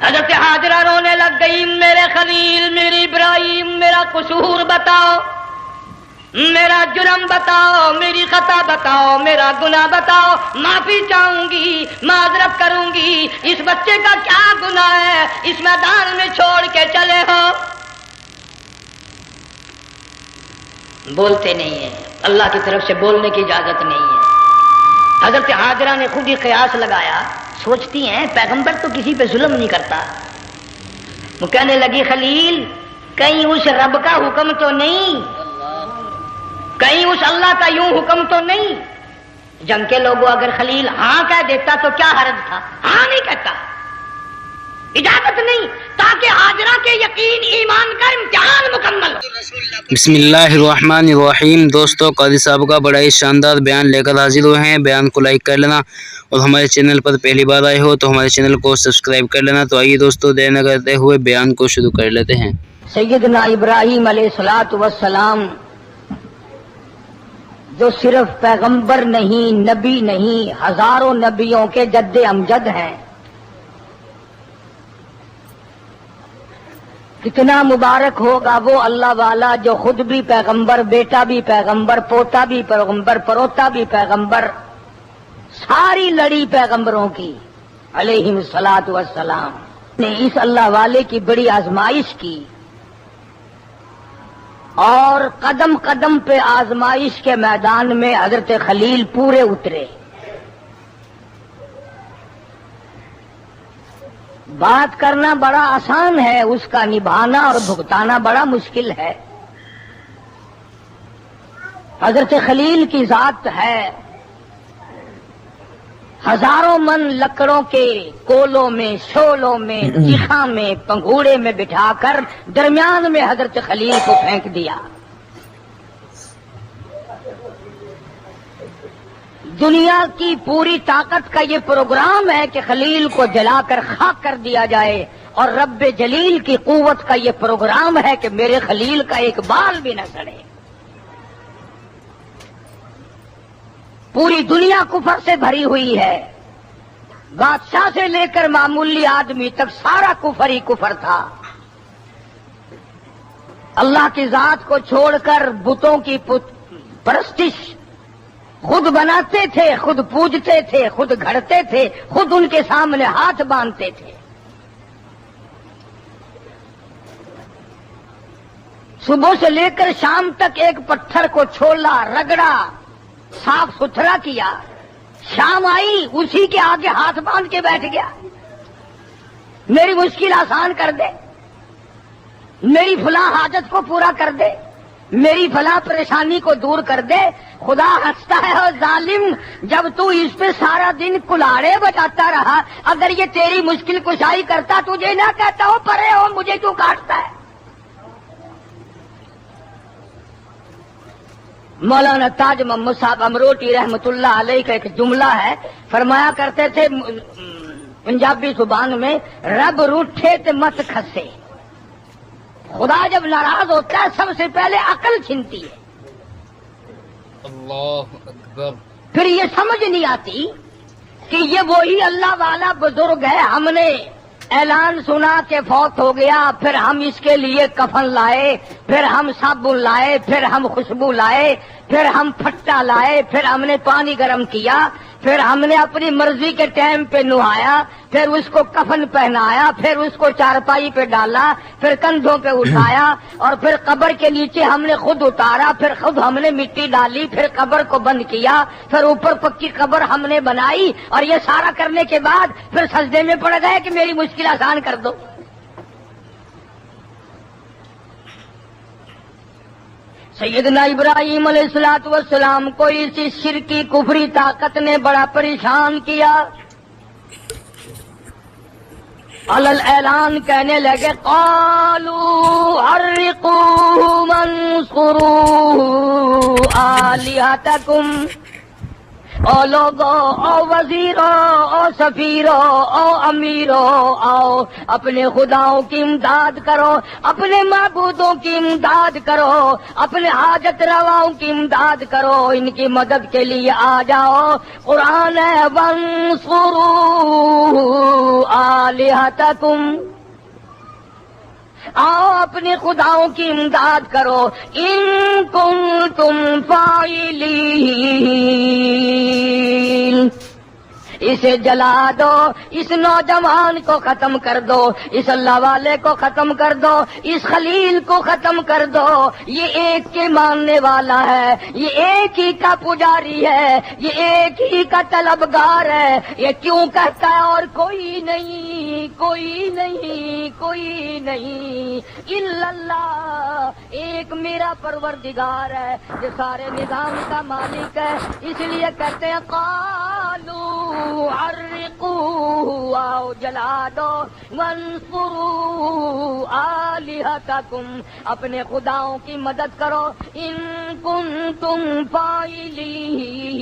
حضرت حاجرہ رونے لگ گئی، میرے خلیل، میری ابراہیم، میرا قصور بتاؤ، میرا جرم بتاؤ، میری خطا بتاؤ، میرا گناہ بتاؤ، معافی چاہوں گی، معذرت کروں گی، اس بچے کا کیا گناہ ہے اس میدان میں چھوڑ کے چلے ہو؟ بولتے نہیں ہیں، اللہ کی طرف سے بولنے کی اجازت نہیں ہے۔ حضرت حاجرہ نے خود ہی قیاس لگایا، سوچتی ہیں پیغمبر تو کسی پہ ظلم نہیں کرتا۔ وہ کہنے لگی خلیل، کہیں اس رب کا حکم تو نہیں، کہیں اس اللہ کا یوں حکم تو نہیں؟ جنگ کے لوگوں اگر خلیل ہاں کہہ دیتا تو کیا حرج تھا؟ ہاں نہیں کہتا، اجازت نہیں، تاکہ حاجرہ کے یقین ایمان کا امتحان مکمل ہو۔ بسم اللہ الرحمن الرحیم۔ دوستو، قاضی صاحب کا بڑا ہی شاندار بیان لے کر حاضر ہوئے ہیں۔ بیان کو لائک کر لینا، اور ہمارے چینل پر پہلی بار آئے ہو تو ہمارے چینل کو سبسکرائب کر لینا۔ تو آئیے دوستو، دیر نہ کرتے ہوئے بیان کو شروع کر لیتے ہیں۔ سیدنا ابراہیم علیہ الصلوۃ والسلام جو صرف پیغمبر نہیں، نبی نہیں، ہزاروں نبیوں کے جد امجد ہیں، کتنا مبارک ہوگا وہ اللہ والا جو خود بھی پیغمبر، بیٹا بھی پیغمبر، پوتا بھی پیغمبر، پروتا بھی پیغمبر، ساری لڑی پیغمبروں کی علیہم الصلاۃ والسلام نے اس اللہ والے کی بڑی آزمائش کی، اور قدم قدم پہ آزمائش کے میدان میں حضرت خلیل پورے اترے۔ بات کرنا بڑا آسان ہے، اس کا نبھانا اور بھگتانا بڑا مشکل ہے۔ حضرت خلیل کی ذات ہے، ہزاروں من لکڑوں کے کولوں میں، شولوں میں، چیخا میں، پنگھوڑے میں بٹھا کر درمیان میں حضرت خلیل کو پھینک دیا۔ دنیا کی پوری طاقت کا یہ پروگرام ہے کہ خلیل کو جلا کر خاک کر دیا جائے، اور رب جلیل کی قوت کا یہ پروگرام ہے کہ میرے خلیل کا ایک بال بھی نہ سڑے۔ پوری دنیا کفر سے بھری ہوئی ہے، بادشاہ سے لے کر معمولی آدمی تک سارا کفر ہی کفر تھا۔ اللہ کی ذات کو چھوڑ کر بتوں کی پرستش خود بناتے تھے، خود پوجتے تھے، خود گھڑتے تھے، خود ان کے سامنے ہاتھ باندھتے تھے۔ صبح سے لے کر شام تک ایک پتھر کو چھولا، رگڑا، صاف ستھرا کیا، شام آئی اسی کے آگے ہاتھ باندھ کے بیٹھ گیا، میری مشکل آسان کر دے، میری فلاں حاجت کو پورا کر دے، میری فلاں پریشانی کو دور کر دے۔ خدا ہنستا ہے اور ظالم، جب تو اس پہ سارا دن کلاڑے بجاتا رہا، اگر یہ تیری مشکل کشائی کرتا تجھے نہ کہتا ہو پرے ہو، مجھے کیوں کاٹتا ہے؟ مولانا تاج محمد صاحب امروٹی رحمت اللہ علیہ کا ایک جملہ ہے، فرمایا کرتے تھے پنجابی زبان میں، رب روٹھے تے مت کھسے۔ خدا جب ناراض ہوتا ہے سب سے پہلے عقل چھنتی ہے۔ اللہ اکبر۔ پھر یہ سمجھ نہیں آتی کہ یہ وہی اللہ والا بزرگ ہے، ہم نے اعلان سنا کہ فوت ہو گیا، پھر ہم اس کے لیے کفن لائے، پھر ہم صابن لائے، پھر ہم خوشبو لائے، پھر ہم پھٹا لائے، پھر ہم نے پانی گرم کیا، پھر ہم نے اپنی مرضی کے ٹائم پہ نہایا، پھر اس کو کفن پہنایا، پھر اس کو چارپائی پہ ڈالا، پھر کندھوں پہ اٹھایا، اور پھر قبر کے نیچے ہم نے خود اتارا، پھر خود ہم نے مٹی ڈالی، پھر قبر کو بند کیا، پھر اوپر پکی قبر ہم نے بنائی، اور یہ سارا کرنے کے بعد پھر سجدے میں پڑ گئے کہ میری مشکل آسان کر دو۔ سیدنا ابراہیم علیہ الصلوۃ والسلام کو اسی شرکی کفری طاقت نے بڑا پریشان کیا۔ علل اعلان کہنے لگے، قالوا حرقوه وانصروا آلهتكم او لوگو، او وزیرو، او سفیرو، او امیرو، آؤ اپنے خداؤں کی امداد کرو، اپنے معبودوں کی امداد کرو، اپنے حاجت رواؤں کی امداد کرو، ان کی مدد کے لیے آ جاؤ۔ قرآن ہے وَانصُرُوا آلِهَتَكُمْ، آؤ اپنے خداؤں کی امداد کرو، ان کنتم فاعلین۔ اسے جلا دو، اس نوجوان کو ختم کر دو، اس اللہ والے کو ختم کر دو، اس خلیل کو ختم کر دو۔ یہ ایک کے ماننے والا ہے، یہ ایک ہی کا پجاری ہے، یہ ایک ہی کا طلبگار ہے۔ یہ کیوں کہتا ہے اور کوئی نہیں، کوئی نہیں، کوئی نہیں الا اللہ، ایک میرا پروردگار ہے جو سارے نظام کا مالک ہے۔ اس لیے کہتے ہیں قالوا حرقوه، آؤ جلا دو، وانصروا آلہتکم، اپنے خداؤں کی مدد کرو، ان کنتم فاعلین،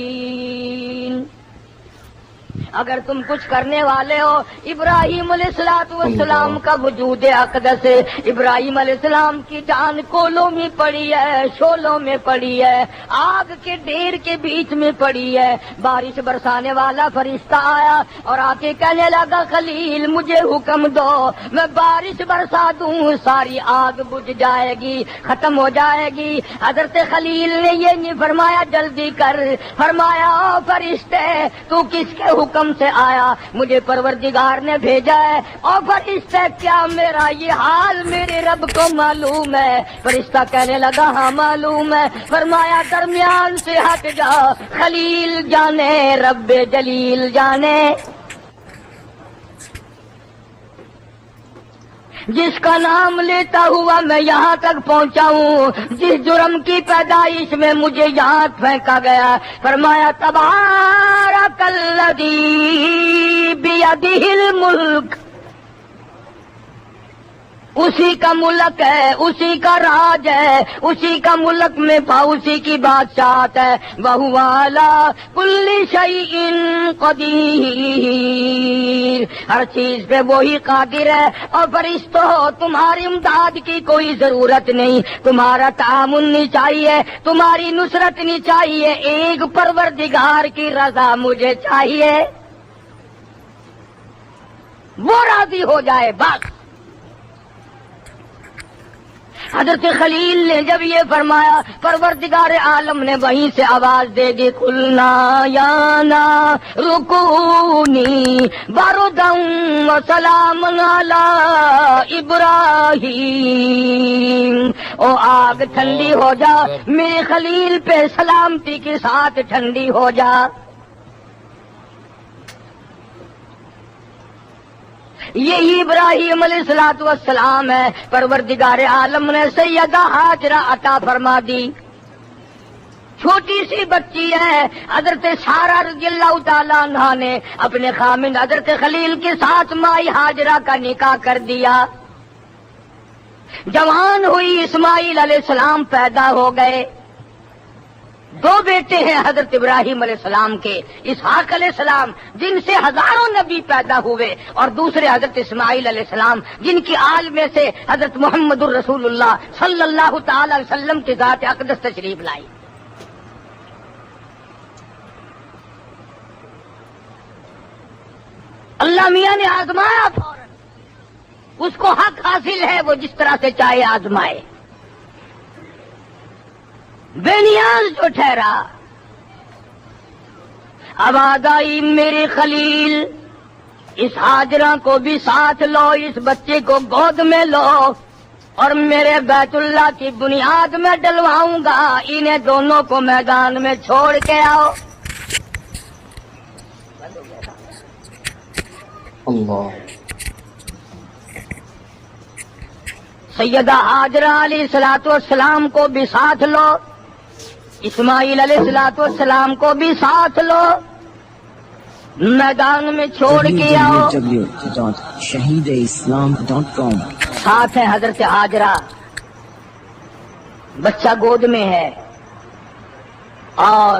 اگر تم کچھ کرنے والے ہو۔ ابراہیم علیہ السلام کا وجود اقدس، ابراہیم علیہ السلام کی جان کولوں میں پڑی ہے، شولوں میں پڑی ہے، آگ کے ڈھیر کے بیچ میں پڑی ہے۔ بارش برسانے والا فرشتہ آیا اور آ کے کہنے لگا خلیل مجھے حکم دو، میں بارش برسا دوں، ساری آگ بجھ جائے گی، ختم ہو جائے گی۔ حضرت خلیل نے یہ نہیں فرمایا جلدی کر، فرمایا او فرشتے تو کس کے حکم سے آیا؟ مجھے پروردگار نے بھیجا ہے۔ اور فرشتہ کیا میرا یہ حال میرے رب کو معلوم ہے؟ فرشتہ کہنے لگا ہاں معلوم ہے۔ فرمایا درمیان سے ہٹ جا، خلیل جانے رب جلیل جانے، جس کا نام لیتا ہوا میں یہاں تک پہنچا ہوں، جس جرم کی پیدائش میں مجھے یہاں پھینکا گیا۔ فرمایا تبارک الذی بیدہ الملک، اسی کا ملک ہے، اسی کا راج ہے، اسی کا ملک میں اسی کی بادشاہت ہے۔ وَهُوَ عَلَى كُلِّ شَيْءٍ قَدِيرٌ، ہر چیز پہ وہی قادر ہے۔ اور فرشتوں تمہاری امداد کی کوئی ضرورت نہیں، تمہارا تعاون نہیں چاہیے، تمہاری نصرت نہیں چاہیے، ایک پروردگار کی رضا مجھے چاہیے، وہ راضی ہو جائے بس۔ حضرت خلیل نے جب یہ فرمایا، پروردگار عالم نے وہیں سے آواز دے دی قلنا یا نار کونی بردا وسلام علی ابراہیم، او آگ ٹھنڈی ہو جا، میرے خلیل پہ سلامتی کے ساتھ ٹھنڈی ہو جا۔ یہی ابراہیم علیہ السلام ہے، پروردگار عالم نے سیدہ ہاجرہ عطا فرما دی۔ چھوٹی سی بچی ہے، حضرت سارہ رضی اللہ تعالیٰ عنہ نے اپنے خامند حضرت خلیل کے ساتھ مائی ہاجرہ کا نکاح کر دیا۔ جوان ہوئی، اسماعیل علیہ السلام پیدا ہو گئے۔ دو بیٹے ہیں حضرت ابراہیم علیہ السلام کے، اسحاق علیہ السلام جن سے ہزاروں نبی پیدا ہوئے، اور دوسرے حضرت اسماعیل علیہ السلام جن کی آل میں سے حضرت محمد الرسول اللہ صلی اللہ تعالی علیہ وسلم کی ذات اقدس تشریف لائی۔ اللہ میاں نے آزمایا فوراً، اس کو حق حاصل ہے، وہ جس طرح سے چاہے آزمائے۔ بے نیاز جو ٹھہرا، آواز آئی میرے خلیل اس ہاجرہ کو بھی ساتھ لو، اس بچے کو گود میں لو، اور میرے بیت اللہ کی بنیاد میں ڈلواؤں گا، انہیں دونوں کو میدان میں چھوڑ کے آؤ۔ اللہ، سیدہ ہاجرہ علیہ السلام کو بھی ساتھ لو، اسماعیل علیہ السلام کو بھی ساتھ لو، میدان میں چھوڑ کے آؤ۔ www.shahideislam.com ساتھ ہے حضرت ہاجرہ، بچہ گود میں ہے، اور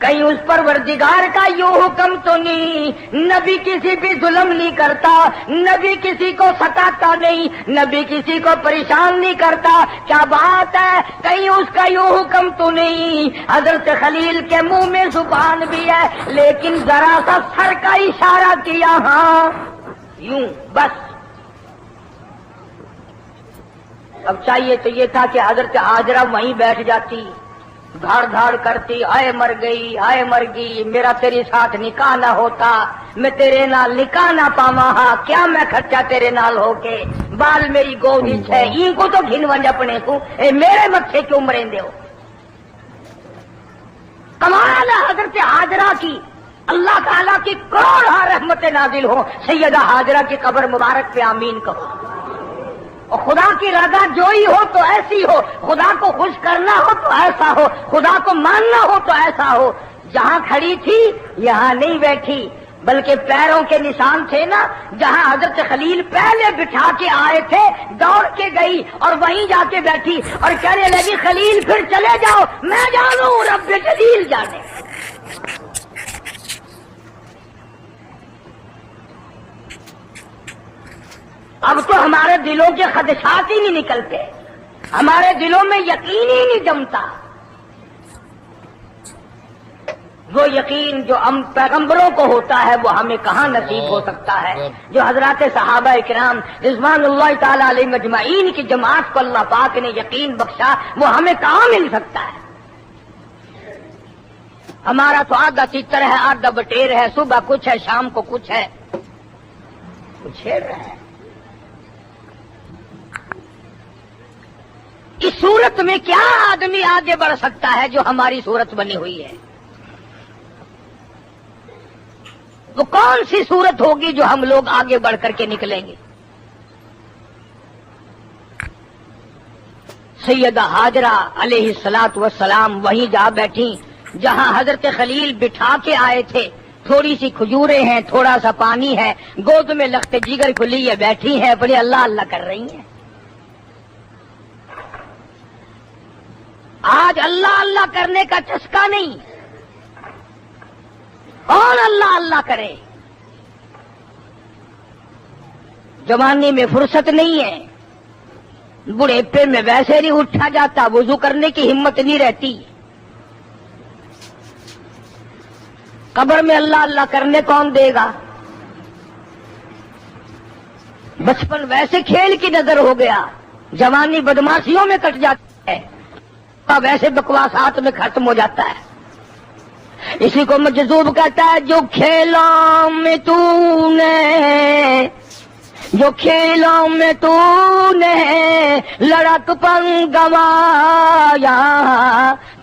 کہیں اس پروردگار کا یوں حکم تو نہیں، نبی کسی بھی ظلم نہیں کرتا، نبی کسی کو ستاتا نہیں، نبی کسی کو پریشان نہیں کرتا، کیا بات ہے، کہیں اس کا یوں حکم تو نہیں۔ حضرت خلیل کے منہ میں زبان بھی ہے لیکن ذرا سا سر کا اشارہ کیا، ہاں یوں بس۔ اب چاہیے تو یہ تھا کہ حضرت ہاجرہ وہیں بیٹھ جاتی، دھاڑ دھاڑ کرتی، آئے مر گئی، آئے مر گئی، میرا تیرے ساتھ نکاح نہ ہوتا، میں تیرے نال نکاح نہ پاواں، ہاں کیا میں خرچہ تیرے نال ہو کے، بال میری گودی ہے، ان کو تو گھن ونج اپنے کو، اے میرے متھے کیوں مرندے ہو۔ کمال ہے حضرت ہاجرہ کی، اللہ تعالیٰ کی کروڑ رحمت نازل ہو سیدہ ہاجرہ کی قبر مبارک پہ آمین کہو۔ اور خدا کی رضا جوئی ہو تو ایسی ہو، خدا کو خوش کرنا ہو تو ایسا ہو، خدا کو ماننا ہو تو ایسا ہو۔ جہاں کھڑی تھی یہاں نہیں بیٹھی، بلکہ پیروں کے نشان تھے نا، جہاں حضرت خلیل پہلے بٹھا کے آئے تھے دوڑ کے گئی اور وہیں جا کے بیٹھی اور کہنے لگی خلیل پھر چلے جاؤ، میں جانوں رب جلیل جانے۔ اب تو ہمارے دلوں کے خدشات ہی نہیں نکلتے، ہمارے دلوں میں یقین ہی نہیں جمتا۔ وہ یقین جو ہم پیغمبروں کو ہوتا ہے وہ ہمیں کہاں نصیب ہو سکتا ہے؟ جو حضرات صحابہ کرام رضوان اللہ تعالی علیہ مجمعین کی جماعت کو اللہ پاک نے یقین بخشا، وہ ہمیں کہاں مل سکتا ہے؟ ہمارا تو آدھا چتر ہے، آدھا بٹیر ہے، صبح کچھ ہے، شام کو کچھ ہے، کچھ چھیڑ رہا ہے۔ اس صورت میں کیا آدمی آگے بڑھ سکتا ہے جو ہماری صورت بنی ہوئی ہے؟ وہ کون سی صورت ہوگی جو ہم لوگ آگے بڑھ کر کے نکلیں گے؟ سیدہ ہاجرہ علیہ الصلوۃ والسلام وہیں جا بیٹھی جہاں حضرت خلیل بٹھا کے آئے تھے۔ تھوڑی سی کھجوریں ہیں، تھوڑا سا پانی ہے، گود میں لخت جگر کو لیے بیٹھی ہیں، بڑی اللہ اللہ کر رہی ہیں۔ آج اللہ اللہ کرنے کا چسکا نہیں، کون اللہ اللہ کرے؟ جوانی میں فرصت نہیں ہے، بڑھیپے میں ویسے نہیں اٹھا جاتا، وضو کرنے کی ہمت نہیں رہتی، قبر میں اللہ اللہ کرنے کون دے گا؟ بچپن ویسے کھیل کی نظر ہو گیا، جوانی بدماشیوں میں کٹ جاتی ہے، ویسے بکواسات میں ختم ہو جاتا ہے۔ اسی کو مجذوب کہتا ہے، جو کھیلوں میں تو نے، جو کھیلوں میں تو نے لڑک پن گوایا،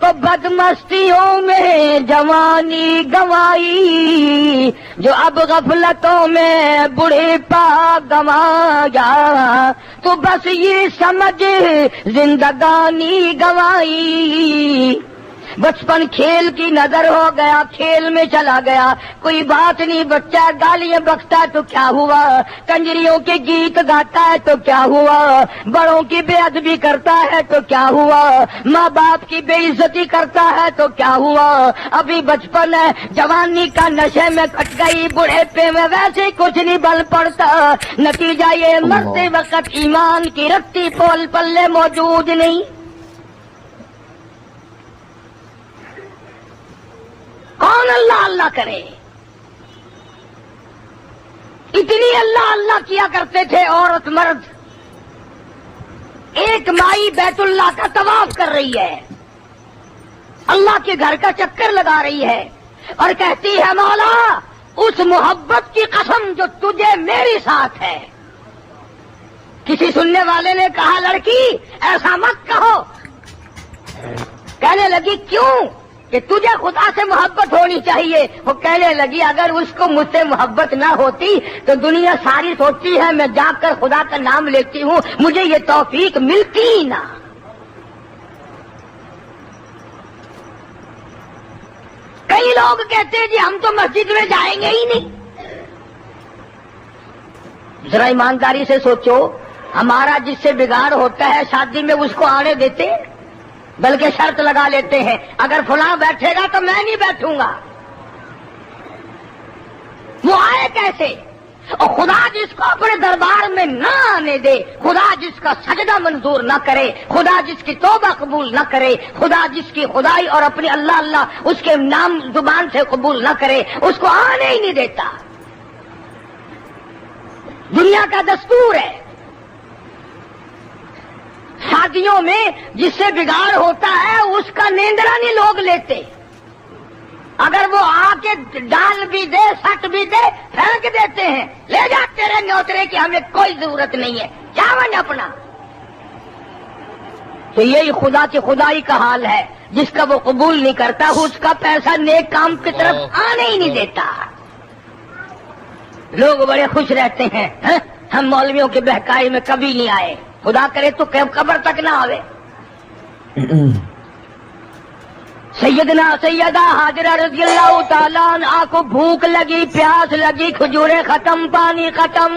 تو بدمستیوں میں جوانی گوائی، جو اب غفلتوں میں بوڑھے پا گوایا، تو بس یہ سمجھ زندگانی گوائی۔ بچپن کھیل کی نظر ہو گیا، کھیل میں چلا گیا، کوئی بات نہیں، بچہ گالیاں بکتا ہے تو کیا ہوا، کنجریوں کے گیت گاتا ہے تو کیا ہوا، بڑوں کی بے ادبی کرتا ہے تو کیا ہوا، ماں باپ کی بے عزتی کرتا ہے تو کیا ہوا۔ ابھی بچپن ہے، جوانی کا نشے میں کٹ گئی، بڑھیپے میں ویسے کچھ نہیں بل پڑتا، نتیجہ یہ مرتے وقت ایمان کی رتی پول پلے موجود نہیں۔ کون اللہ اللہ کرے؟ اتنی اللہ اللہ کیا کرتے تھے عورت مرد۔ ایک مائی بیت اللہ کا طواف کر رہی ہے، اللہ کے گھر کا چکر لگا رہی ہے اور کہتی ہے، مولا اس محبت کی قسم جو تجھے میرے ساتھ ہے۔ کسی سننے والے نے کہا، لڑکی ایسا مت کہو۔ کہنے لگی، کیوں؟ کہ تجھے خدا سے محبت ہونی چاہیے۔ وہ کہنے لگی، اگر اس کو مجھ سے محبت نہ ہوتی تو دنیا ساری سوچتی ہے میں جا کر خدا کا نام لیتی ہوں، مجھے یہ توفیق ملتی ہی نہ۔ کئی لوگ کہتے ہیں، جی ہم تو مسجد میں جائیں گے ہی نہیں۔ ذرا ایمانداری سے سوچو، ہمارا جس سے بگاڑ ہوتا ہے شادی میں اس کو آنے دیتے؟ بلکہ شرط لگا لیتے ہیں اگر فلاں بیٹھے گا تو میں نہیں بیٹھوں گا. وہ آئے کیسے؟ اور خدا جس کو اپنے دربار میں نہ آنے دے، خدا جس کا سجدہ منظور نہ کرے، خدا جس کی توبہ قبول نہ کرے، خدا جس کی خدائی اور اپنی اللہ اللہ اس کے نام زبان سے قبول نہ کرے، اس کو آنے ہی نہیں دیتا. دنیا کا دستور ہے. شادیوں میں جس سے بگاڑ ہوتا ہے اس کا نیندرا نہیں لوگ لیتے. اگر وہ آ کے ڈال بھی دے سٹ بھی دے پھینک دیتے ہیں، لے جاتے رہے نوترے کی، ہمیں کوئی ضرورت نہیں ہے، جاون اپنا. تو یہی خدا کی خدائی کا حال ہے. جس کا وہ قبول نہیں کرتا اس کا پیسہ نیک کام کی طرف آنے ہی نہیں دیتا. لوگ بڑے خوش رہتے ہیں ہم مولویوں کے بہکائی میں کبھی نہیں آئے. خدا کرے تو قبر تک نہ آوے. سیدہ حاجرہ رضی اللہ تعالیٰ عنہا کو بھوک لگی، پیاس لگی، کھجوریں ختم، پانی ختم.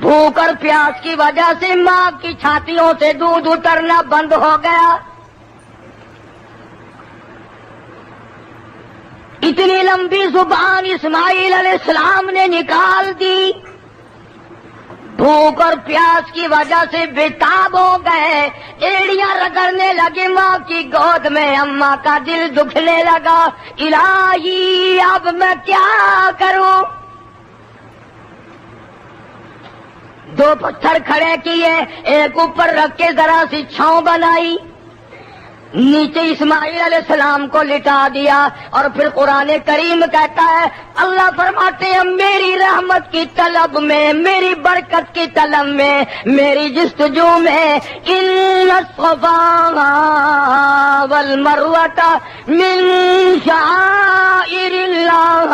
بھوک اور پیاس کی وجہ سے ماں کی چھاتیوں سے دودھ اترنا بند ہو گیا. اتنی لمبی زبان اسماعیل علیہ السلام نے نکال دی. بھوک اور پیاس کی وجہ سے بےتاب ہو گئے، ایڑیاں رگڑنے لگے ماں کی گود میں. اماں کا دل دکھنے لگا، الہی اب میں کیا کروں. دو پتھر کھڑے کیے، ایک اوپر رکھ کے ذرا سی چھاؤں بنائی، نیچے اسماعیل علیہ السلام کو لٹا دیا. اور پھر قرآن کریم کہتا ہے، اللہ فرماتے ہیں میری رحمت کی طلب میں، میری برکت کی طلب میں، میری جستجو میں، ان الصفا والمروۃ من شعائر اللہ.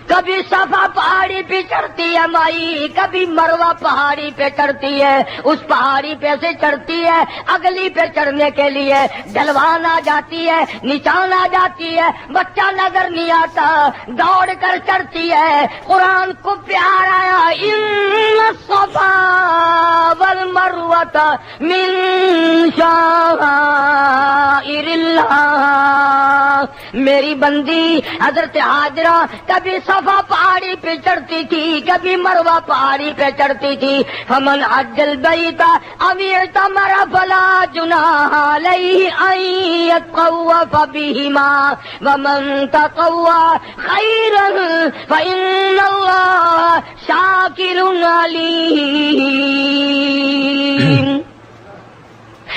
کبھی صفا پہاڑی پہ چڑھتی ہے مائی، کبھی مروہ پہاڑی پہ چڑھتی ہے. اس پہاڑی پہ سے چڑھتی ہے، اگلی پہ چڑھنے کے لیے ڈھلوان آ جاتی ہے، نچان آ جاتی ہے، بچہ نظر نہیں آتا، دوڑ کر چڑھتی ہے. قرآن کو پیار آیا، ان الصفا والمروۃ من شعائر اللہ. میری بندی حضرت حاجرہ کبھی صفا پہاڑی پہ چڑھتی تھی، کبھی مروہ پہاڑی پہ چڑھتی تھی. فمن حج البیت او اعتمر فلا جناح علیہ ان یطوف بہما ومن تطوع خیرا فإن اللہ شاکر علیم.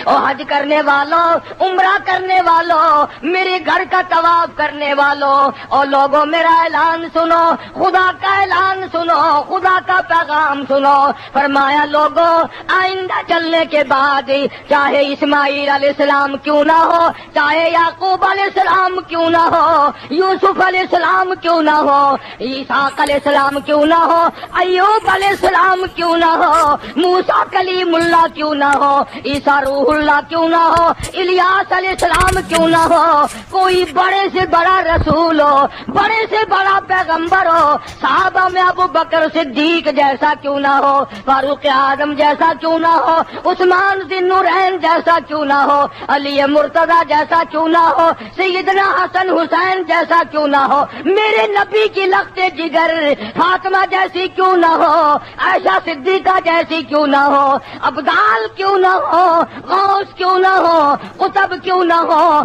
اور حج کرنے والوں، عمرہ کرنے والوں، میرے گھر کا طواف کرنے والوں، اور لوگوں میرا اعلان سنو، خدا کا اعلان سنو، خدا کا پیغام سنو. فرمایا لوگوں آئندہ چلنے کے بعد چاہے اسماعیل علیہ السلام کیوں نہ ہو، چاہے یعقوب علیہ السلام کیوں نہ ہو، یوسف علیہ السلام کیوں نہ ہو، اسحاق علیہ السلام کیوں نہ ہو، ایوب علیہ السلام کیوں نہ ہو، موسیٰ کلیم اللہ کیوں نہ ہو، عیسیٰ روح اللہ کیوں نہ ہو، الیاس علیہ السلام کیوں نہ ہو، کوئی بڑے سے بڑا رسول ہو، بڑے سے بڑا پیغمبر ہو، صحابہ میں ابو بکر صدیق جیسا کیوں نہ ہو، فاروق اعظم جیسا کیوں نہ ہو، عثمان ذی النورین جیسا کیوں نہ ہو، علی مرتضیٰ جیسا کیوں نہ ہو، سیدنا حسن حسین جیسا کیوں نہ ہو، میرے نبی کی لخت جگر فاطمہ جیسی کیوں نہ ہو، عائشہ صدیقہ جیسی کیوں نہ ہو، ابدال کیوں نہ ہو، غوث کیوں نہ ہو، قطب کیوں نہ ہو.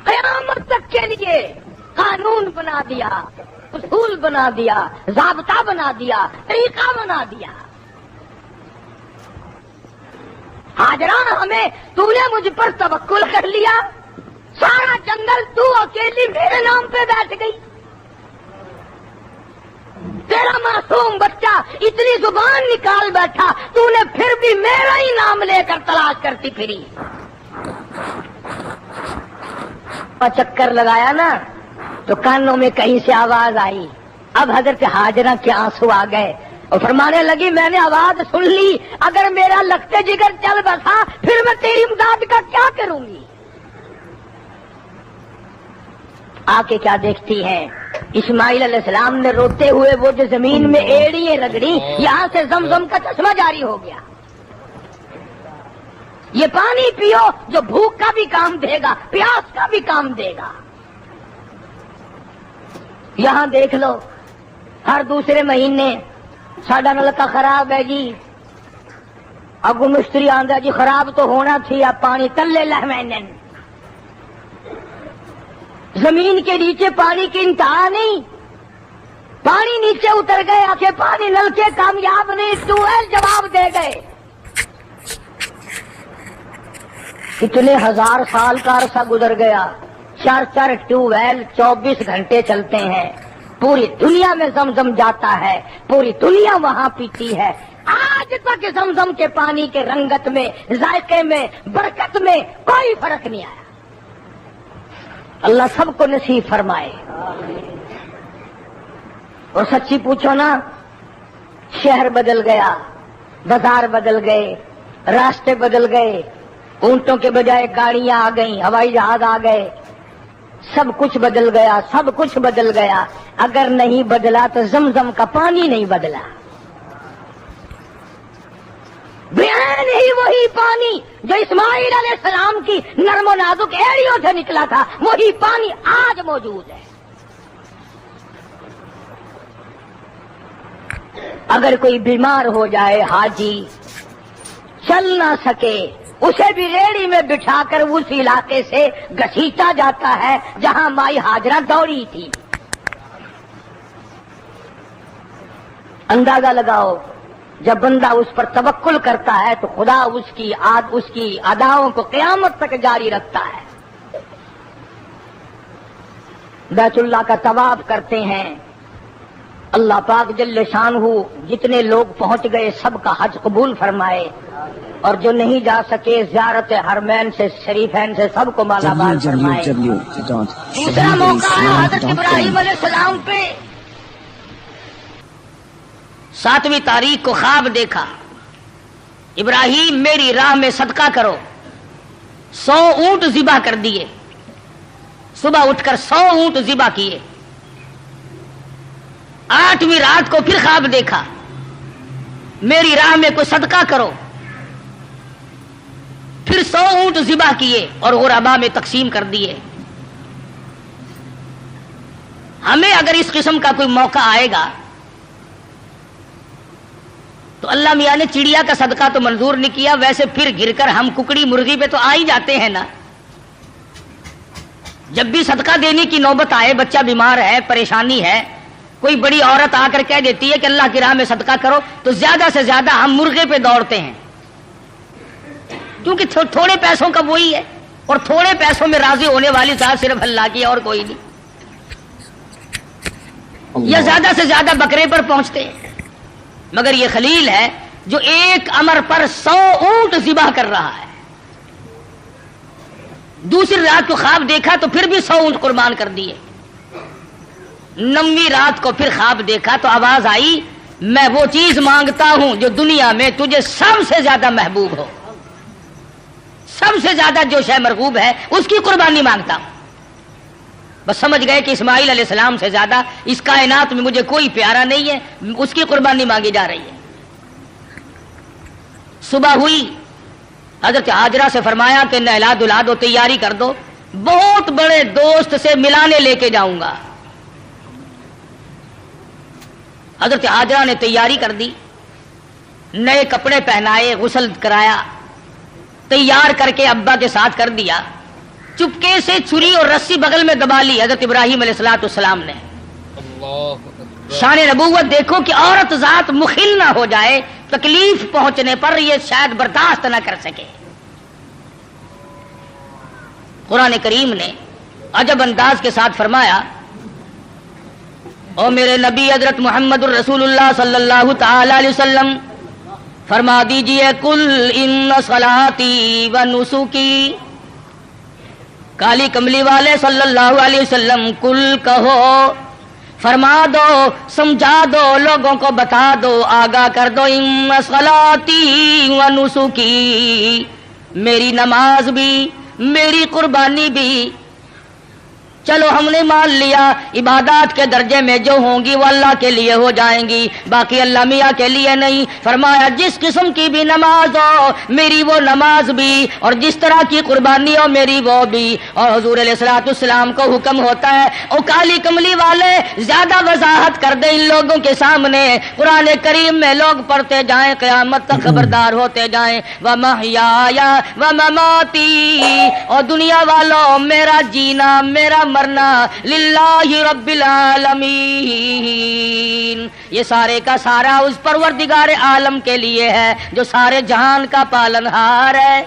قیامت تک کے لیے قانون بنا دیا، اصول بنا دیا، ضابطہ بنا دیا، طریقہ بنا دیا. حاجرہ ہمیں تو نے مجھ پر توکل کر لیا، سارا جنگل تو اکیلی میرے نام پہ بیٹھ گئی. تیرا معصوم بچہ اتنی زبان نکال بیٹھا، تو نے پھر بھی میرا ہی نام لے کر تلاش کرتی پھری. چکر لگایا نا تو کانوں میں کہیں سے آواز آئی. اب حضرت حاجرہ کے آنسو آ گئے اور فرمانے لگی میں نے آواز سن لی، اگر میرا لختے جگر چل بسا پھر میں تیری امداد کا کیا کروں گی. آ کے کیا دیکھتی ہے، اسماعیل علیہ السلام نے روتے ہوئے وہ جو زمین میں ایڑیاں رگڑی، یہاں سے زمزم کا چشمہ جاری ہو گیا۔ یہ پانی پیو جو بھوک کا بھی کام دے گا، پیاس کا بھی کام دے گا۔ یہاں دیکھ لو، ہر دوسرے مہینے ساڈا نلکا خراب ہے جی، اگو مستری آندا جی خراب تو ہونا تھی، اب پانی تلے لہوینن۔ زمین کے نیچے پانی کی انتہا نہیں، پانی نیچے اتر گئے، آخر پانی نلکے کامیاب نہیں، ٹیوب ویل جواب دے گئے۔ کتنے ہزار سال کا عرصہ گزر گیا، 4 ٹیوب ویل 24 گھنٹے چلتے ہیں، پوری دنیا میں زمزم جاتا ہے، پوری دنیا وہاں پیتی ہے۔ آج تک زمزم کے پانی کے رنگت میں، ذائقے میں، برکت میں کوئی فرق نہیں آیا۔ اللہ سب کو نصیب فرمائے۔ اور سچی پوچھو نا، شہر بدل گیا، بازار بدل گئے، راستے بدل گئے، اونٹوں کے بجائے گاڑیاں آ گئیں، ہوائی جہاز آ گئے، سب کچھ بدل گیا، سب کچھ بدل گیا۔ اگر نہیں بدلا تو زمزم کا پانی نہیں بدلا۔ بیان ہی وہی پانی جو اسماعیل علیہ السلام کی نرم و نازک ایڑیوں سے نکلا تھا، وہی پانی آج موجود ہے۔ اگر کوئی بیمار ہو جائے، حاجی چل نہ سکے، اسے بھی ریڑی میں بٹھا کر اس علاقے سے گھسیٹا جاتا ہے جہاں مائی ہاجرہ دوڑی تھی۔ اندازہ لگاؤ، جب بندہ اس پر توکل کرتا ہے تو خدا اس کی اداؤں کو قیامت تک جاری رکھتا ہے۔ بیت اللہ کا طواف کرتے ہیں، اللہ پاک جل شانہ جتنے لوگ پہنچ گئے سب کا حج قبول فرمائے، اور جو نہیں جا سکے زیارت حرمین سے، شریفین سے سب کو مالا مال فرمائے۔ دوسرا موقع ہے حضرت ابراہیم علیہ السلام پہ، 7ویں تاریخ کو خواب دیکھا، ابراہیم میری راہ میں صدقہ کرو، 100 اونٹ ذبح کر دیے، صبح اٹھ کر 100 اونٹ ذبح کیے۔ 8ویں رات کو پھر خواب دیکھا، میری راہ میں کوئی صدقہ کرو، پھر 100 اونٹ ذبح کیے اور غربا میں تقسیم کر دیے۔ ہمیں اگر اس قسم کا کوئی موقع آئے گا تو اللہ میاں نے چڑیا کا صدقہ تو منظور نہیں کیا، ویسے پھر گر کر ہم ککڑی مرغی پہ تو آ ہی جاتے ہیں نا۔ جب بھی صدقہ دینے کی نوبت آئے، بچہ بیمار ہے، پریشانی ہے، کوئی بڑی عورت آ کر کہہ دیتی ہے کہ اللہ کی راہ میں صدقہ کرو، تو زیادہ سے زیادہ ہم مرغے پہ دوڑتے ہیں، کیونکہ تھوڑے پیسوں کا وہی ہے، اور تھوڑے پیسوں میں راضی ہونے والی ذات صرف اللہ کی اور کوئی نہیں، یا زیادہ سے زیادہ بکرے پر پہنچتے ہیں۔ مگر یہ خلیل ہے جو ایک امر پر 100 اونٹ ذبح کر رہا ہے۔ دوسری رات کو خواب دیکھا تو پھر بھی 100 اونٹ قربان کر دیے۔ 9ویں رات کو پھر خواب دیکھا تو آواز آئی، میں وہ چیز مانگتا ہوں جو دنیا میں تجھے سب سے زیادہ محبوب ہو، سب سے زیادہ جو شے مرغوب ہے اس کی قربانی مانگتا ہوں۔ بس سمجھ گئے کہ اسماعیل علیہ السلام سے زیادہ اس کائنات میں مجھے کوئی پیارا نہیں ہے، اس کی قربانی مانگی جا رہی ہے۔ صبح ہوئی، حضرت ہاجرہ سے فرمایا کہ نہلا دھلا دو، تیاری کر دو، بہت بڑے دوست سے ملانے لے کے جاؤں گا۔ حضرت ہاجرہ نے تیاری کر دی، نئے کپڑے پہنائے، غسل کرایا، تیار کر کے ابا کے ساتھ کر دیا۔ چپکے سے چھری اور رسی بغل میں دبا لی حضرت ابراہیم علیہ السلام نے۔ شان نبوت دیکھو کہ عورت ذات مخل نہ ہو جائے، تکلیف پہنچنے پر یہ شاید برداشت نہ کر سکے۔ قرآن کریم نے عجب انداز کے ساتھ فرمایا، او میرے نبی حضرت محمد الرسول اللہ صلی اللہ تعالی علیہ وسلم فرما دیجئے، کل ان صلاتی و نسکی، کالی کملی والے صلی اللہ علیہ وسلم کل کہو، فرما دو، سمجھا دو، لوگوں کو بتا دو، آگاہ کر دو، ان صلاتی و نسکی، میری نماز بھی، میری قربانی بھی، چلو ہم نے مان لیا عبادات کے درجے میں جو ہوں گی وہ اللہ کے لیے ہو جائیں گی، باقی اللہ میاں کے لیے نہیں۔ فرمایا جس قسم کی بھی نماز ہو میری وہ نماز بھی، اور جس طرح کی قربانی ہو میری وہ بھی۔ اور حضور علیہ الصلوۃ والسلام کو حکم ہوتا ہے او کالی کملی والے زیادہ وضاحت کر دیں ان لوگوں کے سامنے، قرآن کریم میں لوگ پڑھتے جائیں قیامت تک خبردار ہوتے جائیں۔ وَمَحْيَايَ وَمَمَاتِي، اور دنیا والوں میرا جینا میرا مرنا للہ رب العالمین، یہ سارے کا سارا اس پروردگار عالم کے لیے ہے جو سارے جہان کا پالنہار ہے۔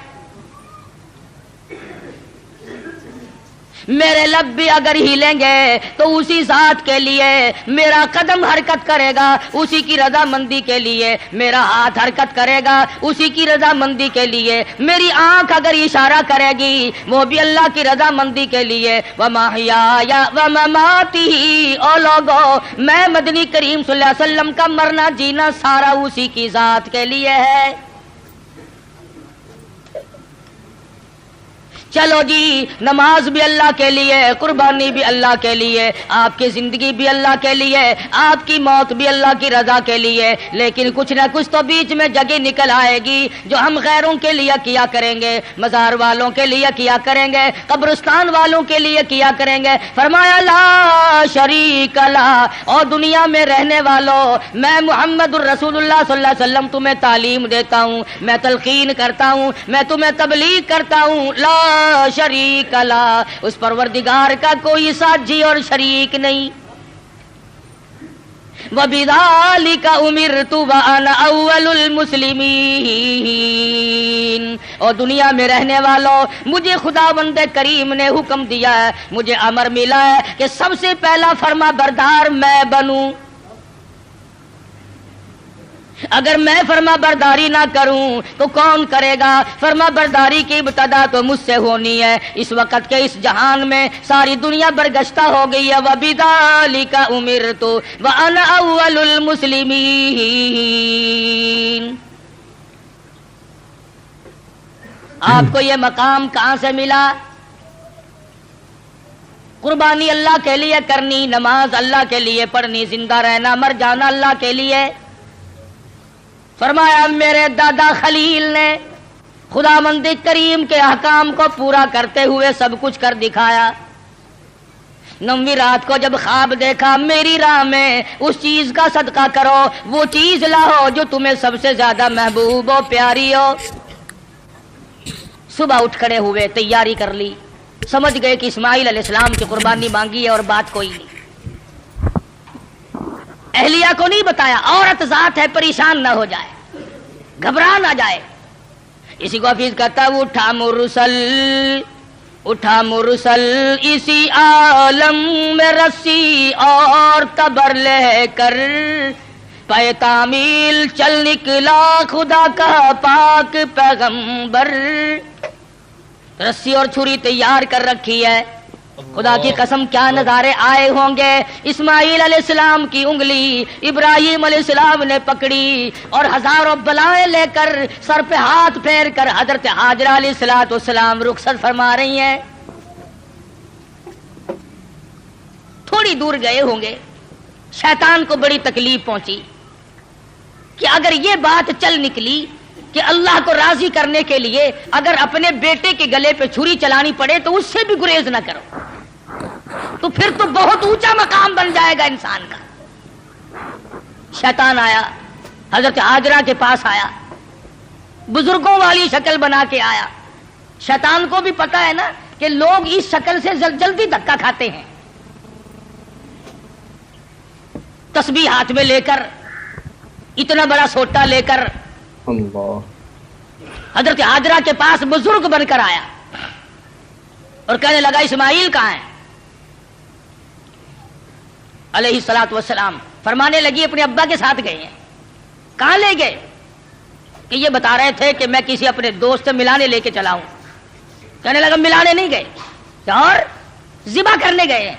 میرے لب بھی اگر ہلیں گے تو اسی ذات کے لیے، میرا قدم حرکت کرے گا اسی کی رضا مندی کے لیے، میرا ہاتھ حرکت کرے گا اسی کی رضا مندی کے لیے، میری آنکھ اگر اشارہ کرے گی وہ بھی اللہ کی رضا مندی کے لیے۔ وَمَحْيَايَ وَمَمَاتِي، او لوگو میں مدنی کریم صلی اللہ علیہ وسلم کا مرنا جینا سارا اسی کی ذات کے لیے ہے۔ چلو جی نماز بھی اللہ کے لیے، قربانی بھی اللہ کے لیے، آپ کی زندگی بھی اللہ کے لیے، آپ کی موت بھی اللہ کی رضا کے لیے، لیکن کچھ نہ کچھ تو بیچ میں جگہ نکل آئے گی جو ہم غیروں کے لیے کیا کریں گے، مزار والوں کے لیے کیا کریں گے، قبرستان والوں کے لیے کیا کریں گے۔ فرمایا لا شریک لا، اور دنیا میں رہنے والوں میں محمد الرسول اللہ صلی اللہ علیہ وسلم تمہیں تعلیم دیتا ہوں، میں تلقین کرتا ہوں، میں تمہیں تبلیغ کرتا ہوں، لا شریک لا، اس پروردگار کا کوئی ساجی اور شریک نہیں۔ وَبِذَلِكَ أُمِرْتُ وَأَنَا أَوَّلُ الْمُسْلِمِينَ، اور دنیا میں رہنے والوں مجھے خداوند کریم نے حکم دیا ہے، مجھے امر ملا ہے کہ سب سے پہلا فرما بردار میں بنوں۔ اگر میں فرما برداری نہ کروں تو کون کرے گا؟ فرما برداری کی ابتدا تو مجھ سے ہونی ہے۔ اس وقت کے اس جہان میں ساری دنیا برگشتہ ہو گئی ہے۔ وَبِذَلِكَ أُمِرْتُ وَأَنَا أَوَّلُ الْمُسْلِمِينَ۔ آپ کو یہ مقام کہاں سے ملا؟ قربانی اللہ کے لیے کرنی، نماز اللہ کے لیے پڑھنی، زندہ رہنا مر جانا اللہ کے لیے۔ فرمایا میرے دادا خلیل نے خداوند کریم کے احکام کو پورا کرتے ہوئے سب کچھ کر دکھایا۔ 9ویں رات کو جب خواب دیکھا میری راہ میں اس چیز کا صدقہ کرو، وہ چیز لاؤ جو تمہیں سب سے زیادہ محبوب ہو پیاری ہو۔ صبح اٹھ کھڑے ہوئے، تیاری کر لی، سمجھ گئے کہ اسماعیل علیہ السلام کی قربانی مانگی ہے اور بات کوئی نہیں۔ اہلیہ کو نہیں بتایا، عورت ذات ہے پریشان نہ ہو جائے، گھبرا نہ جائے۔ اسی کو حفیظ کہتا ہے اٹھا مرسل اسی عالم میں رسی اور تبر لے کر، پے تعمیل چل نکلا خدا کا پاک پیغمبر۔ رسی اور چھری تیار کر رکھی ہے، خدا کی قسم کیا نظارے آئے ہوں گے۔ اسماعیل علیہ السلام کی انگلی ابراہیم علیہ السلام نے پکڑی اور ہزاروں بلائیں لے کر سر پہ ہاتھ پھیر کر حضرت ہاجرہ علیہ السلام رخصت فرما رہی ہیں۔ تھوڑی دور گئے ہوں گے، شیطان کو بڑی تکلیف پہنچی کہ اگر یہ بات چل نکلی کہ اللہ کو راضی کرنے کے لیے اگر اپنے بیٹے کے گلے پہ چھری چلانی پڑے تو اس سے بھی گریز نہ کرو، تو پھر تو بہت اونچا مقام بن جائے گا انسان کا۔ شیطان آیا، حضرت ہاجرہ کے پاس آیا، بزرگوں والی شکل بنا کے آیا۔ شیطان کو بھی پتا ہے نا کہ لوگ اس شکل سے جلدی دھکا کھاتے ہیں۔ تسبیح ہاتھ میں لے کر، اتنا بڑا سوٹا لے کر حضرت ہاجرہ کے پاس بزرگ بن کر آیا اور کہنے لگا اسماعیل کہاں ہے علیہ الصلوۃ والسلام؟ فرمانے لگی اپنے ابا کے ساتھ گئے ہیں۔ کہاں لے گئے؟ کہ یہ بتا رہے تھے کہ میں کسی اپنے دوست سے ملانے لے کے چلا ہوں۔ کہنے لگا ملانے نہیں گئے اور ذبح کرنے گئے ہیں۔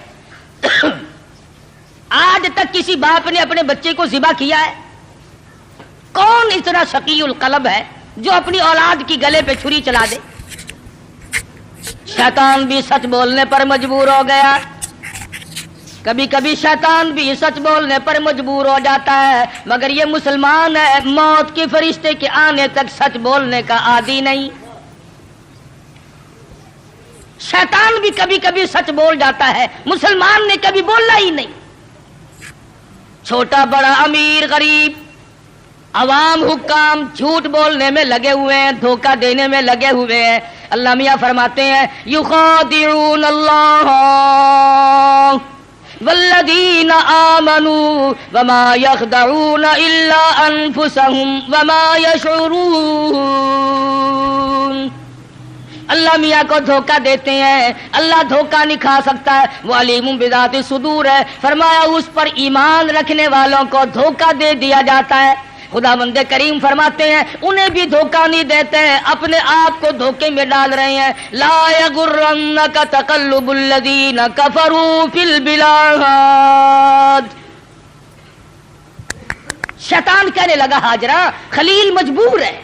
آج تک کسی باپ نے اپنے بچے کو ذبح کیا ہے؟ کون اتنا شقی القلب ہے جو اپنی اولاد کی گلے پہ چھری چلا دے؟ شیطان بھی سچ بولنے پر مجبور ہو گیا۔ کبھی کبھی شیطان بھی سچ بولنے پر مجبور ہو جاتا ہے، مگر یہ مسلمان ہے، موت کے فرشتے کے آنے تک سچ بولنے کا عادی نہیں۔ شیطان بھی کبھی کبھی سچ بول جاتا ہے، مسلمان نے کبھی بولا ہی نہیں۔ چھوٹا بڑا امیر غریب عوام حکام جھوٹ بولنے میں لگے ہوئے ہیں، دھوکہ دینے میں لگے ہوئے ہیں۔ اللہ میاں فرماتے ہیں یخادعون اللہ والذین آمنوا وما یخدعون الا انفسهم وما یشعرون۔ اللہ میاں کو دھوکہ دیتے ہیں، اللہ دھوکہ نہیں کھا سکتا ہے، وہ علیم بذات الصدور ہے۔ فرمایا اس پر ایمان رکھنے والوں کو دھوکہ دے دیا جاتا ہے۔ خداوند کریم فرماتے ہیں انہیں بھی دھوکہ نہیں دیتے ہیں، اپنے آپ کو دھوکے میں ڈال رہے ہیں۔ لا یغرنک تقلب الذین کفروا فی البلاد۔ شیطان کہنے لگا ہاجرہ خلیل مجبور ہے،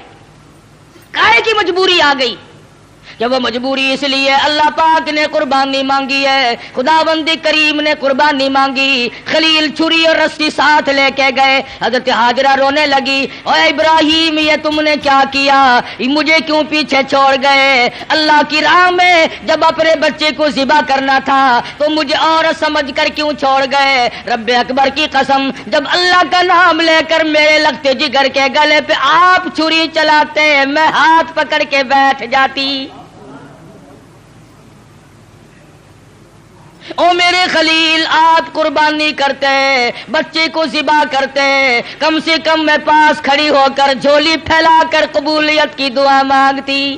کائے کی مجبوری آ گئی؟ کہ وہ مجبوری اس لیے اللہ پاک نے قربانی مانگی ہے، خداوند کریم نے قربانی مانگی۔ خلیل چھری اور رسی ساتھ لے کے گئے، حضرت ہاجرہ رونے لگی، اے ابراہیم یہ تم نے کیا کیا، مجھے کیوں پیچھے چھوڑ گئے؟ اللہ کی راہ میں جب اپنے بچے کو ذبح کرنا تھا تو مجھے عورت سمجھ کر کیوں چھوڑ گئے؟ رب اکبر کی قسم، جب اللہ کا نام لے کر میرے لگتے جگر کے گلے پہ آپ چھری چلاتے میں ہاتھ پکڑ کے بیٹھ جاتی۔ او میرے خلیل آپ قربانی کرتے، بچے کو ذبح کرتے، کم سے کم میں پاس کھڑی ہو کر جھولی پھیلا کر قبولیت کی دعا مانگتی۔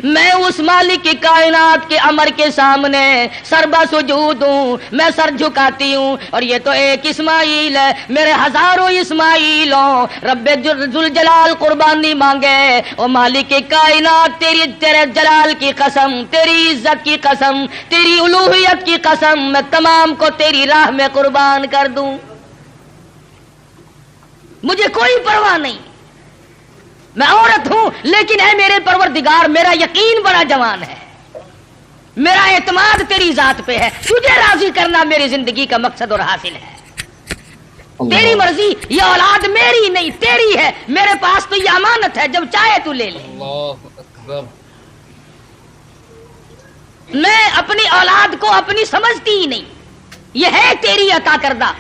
میں اس مالک کی کائنات کے امر کے سامنے سربا سجود ہوں، میں سر جھکاتی ہوں، اور یہ تو ایک اسماعیل ہے، میرے ہزاروں اسماعیل ہوں۔ رب ذوالجلال قربانی مانگے، او مالک کی کائنات تیرے جلال کی قسم، تیری عزت کی قسم، تیری الوہیت کی قسم، میں تمام کو تیری راہ میں قربان کر دوں، مجھے کوئی پرواہ نہیں، میں عورت ہوں لیکن اے میرے پروردگار میرا یقین بڑا جوان ہے، میرا اعتماد تیری ذات پہ ہے، تجھے راضی کرنا میری زندگی کا مقصد اور حاصل ہے۔ تیری مرضی، یہ اولاد میری نہیں تیری ہے، میرے پاس تو یہ امانت ہے، جب چاہے تو لے لے۔ اللہ اکبر۔ میں اپنی اولاد کو اپنی سمجھتی ہی نہیں، یہ ہے تیری عطا کردہ۔